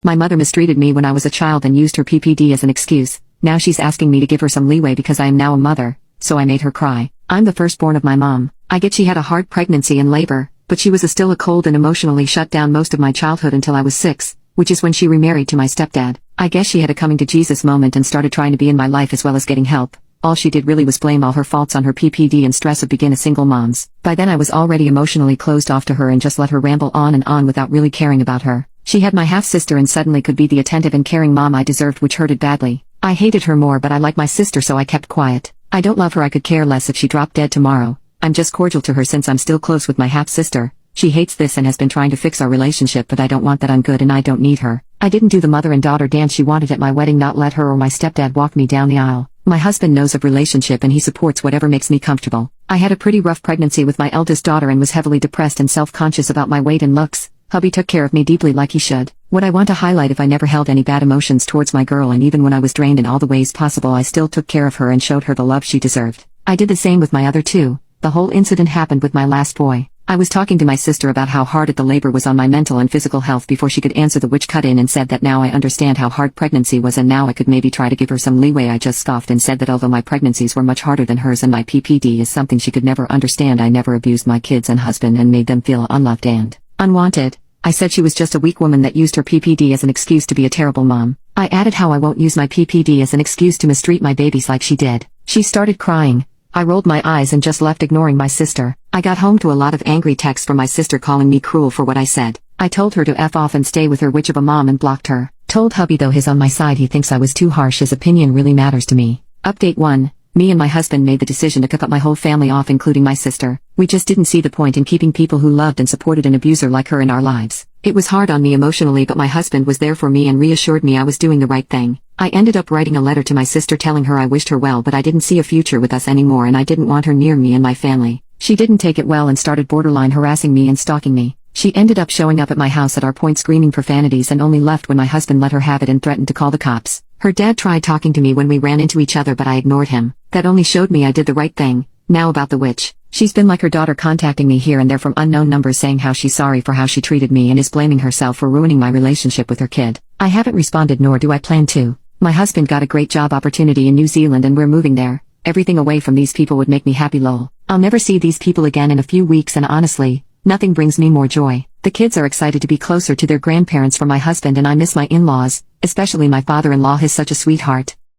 My mother mistreated me when I was a child and used her PPD as an excuse. Now she's asking me to give her some leeway because I am now a mother, so I made her cry. I'm the firstborn of my mom. I get she had a hard pregnancy and labor, but she was still a cold and emotionally shut down most of my childhood until I was 6, which is when she remarried to my stepdad. I guess she had a coming to Jesus moment and started trying to be in my life as well as getting help. All she did really was blame all her faults on her PPD and stress of being a single moms. By then I was already emotionally closed off to her and just let her ramble on and on without really caring about her. She had my half-sister and suddenly could be the attentive and caring mom I deserved, which hurted badly. I hated her more, but I like my sister, so I kept quiet. I don't love her. I could care less if she dropped dead tomorrow. I'm just cordial to her since I'm still close with my half-sister. She hates this and has been trying to fix our relationship, but I don't want that. I'm good and I don't need her. I didn't do the mother and daughter dance she wanted at my wedding, not let her or my stepdad walk me down the aisle. My husband knows of relationship and he supports whatever makes me comfortable. I had a pretty rough pregnancy with my eldest daughter and was heavily depressed and self-conscious about my weight and looks. Hubby took care of me deeply like he should. What I want to highlight if I never held any bad emotions towards my girl, and even when I was drained in all the ways possible I still took care of her and showed her the love she deserved. I did the same with my other two. The whole incident happened with my last boy. I was talking to my sister about how hard the labor was on my mental and physical health before she could answer. The witch cut in and said that now I understand how hard pregnancy was and now I could maybe try to give her some leeway. I just scoffed and said that although my pregnancies were much harder than hers and my PPD is something she could never understand, I never abused my kids and husband and made them feel unloved and unwanted. I said she was just a weak woman that used her PPD as an excuse to be a terrible mom. I added how I won't use my PPD as an excuse to mistreat my babies like she did. She started crying. I rolled my eyes and just left, ignoring my sister. I got home to a lot of angry texts from my sister calling me cruel for what I said. I told her to F off and stay with her witch of a mom and blocked her. Told hubby though he's on my side, he thinks I was too harsh. His opinion really matters to me. Update 1. Me and my husband made the decision to cut my whole family off, including my sister. We just didn't see the point in keeping people who loved and supported an abuser like her in our lives. It was hard on me emotionally, but my husband was there for me and reassured me I was doing the right thing. I ended up writing a letter to my sister telling her I wished her well, but I didn't see a future with us anymore and I didn't want her near me and my family. She didn't take it well and started borderline harassing me and stalking me. She ended up showing up at my house at our point screaming profanities and only left when my husband let her have it and threatened to call the cops. Her dad tried talking to me when we ran into each other, but I ignored him. That only showed me I did the right thing. Now about the witch. She's been like her daughter, contacting me here and there from unknown numbers saying how she's sorry for how she treated me and is blaming herself for ruining my relationship with her kid. I haven't responded, nor do I plan to. My husband got a great job opportunity in New Zealand and we're moving there. Everything away from these people would make me happy, lol. I'll never see these people again in a few weeks and honestly, nothing brings me more joy. The kids are excited to be closer to their grandparents for my husband and I miss my in-laws, especially my father-in-law. He's such a sweetheart.